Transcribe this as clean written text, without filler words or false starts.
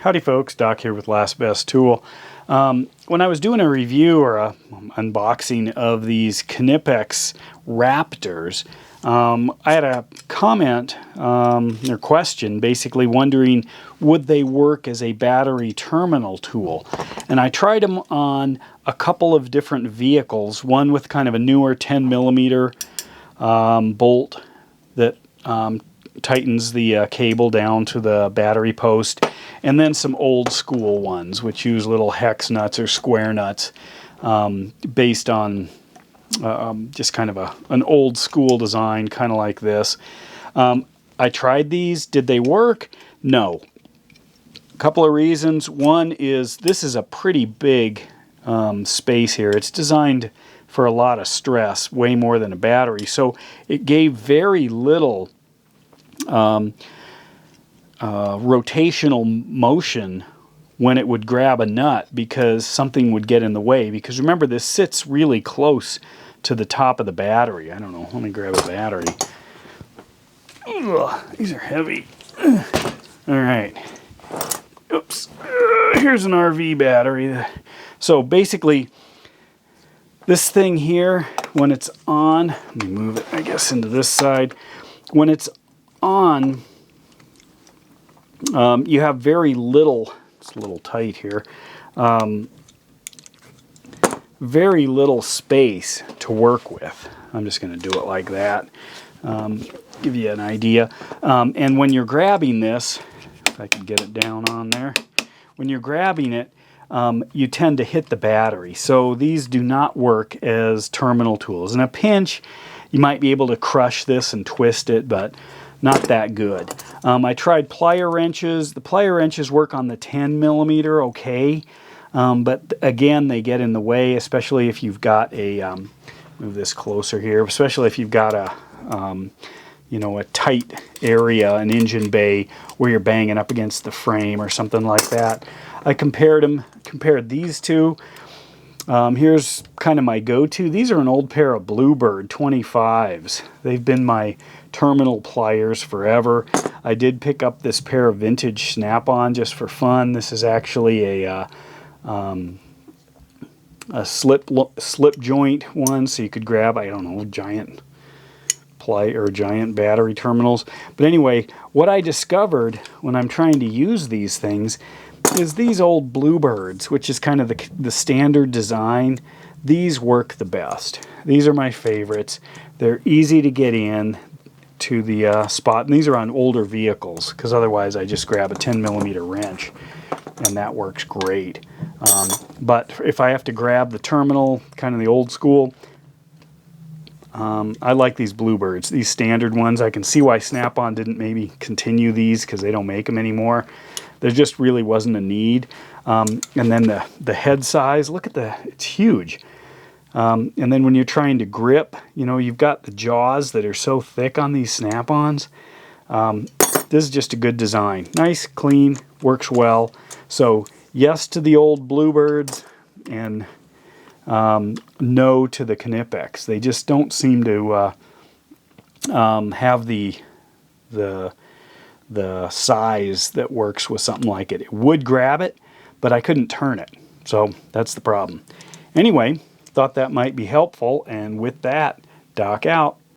Howdy folks, Doc here with Last Best Tool. When I was doing a review or a unboxing of these Knipex Raptors, I had a comment or question basically wondering would they work as a battery terminal tool. And I tried them on a couple of different vehicles, one with kind of a newer 10mm bolt that tightens the cable down to the battery post, and then some old school ones which use little hex nuts or square nuts based on just kind of an old school design, kind of like this. I tried these. Did they work? No. A couple of reasons. One is this is a pretty big space here. It's designed for a lot of stress, way more than a battery, so it gave very little rotational motion when it would grab a nut because something would get in the way. Because remember, this sits really close to the top of the battery. I don't know, let me grab a battery. Ugh, these are heavy. All right, oops, here's an RV battery. So basically this thing here, when it's on, let me move it I guess into this side. When it's on, you have very little, it's a little tight here, very little space to work with. I'm just going to do it like that, give you an idea. And when you're grabbing this, if I can get it down on there, when you're grabbing it, you tend to hit the battery. So these do not work as terminal tools. In a pinch, you might be able to crush this and twist it, but not that good. I tried plier wrenches. The plier wrenches work on the 10mm okay, but again, they get in the way, especially if you've got a, move this closer here, especially if you've got a, you know, a tight area, an engine bay where you're banging up against the frame or something like that. I compared these two. Here's kind of my go-to. These are an old pair of Bluebird 25s. They've been my terminal pliers forever. I did pick up this pair of vintage Snap-on just for fun. This is actually a slip joint one, so you could grab, I don't know, giant giant battery terminals. But anyway, what I discovered when I'm trying to use these things is these old Bluebirds, which is kind of the standard design. These work the best. These are my favorites. They're easy to get in to the spot, and these are on older vehicles because otherwise I just grab a 10mm wrench and that works great. But if I have to grab the terminal, kind of the old school, I like these Bluebirds, these standard ones. I can see why Snap-on didn't maybe continue these because they don't make them anymore. There just really wasn't a need. And then the head size, look at it's huge. And then when you're trying to grip, you know, you've got the jaws that are so thick on these Snap-ons. This is just a good design. Nice, clean, works well. So yes to the old Bluebirds and no to the Knipex. They just don't seem to have the size that works with something like it. It would grab it, but I couldn't turn it. So that's the problem. Anyway, thought that might be helpful, and with that, Doc out.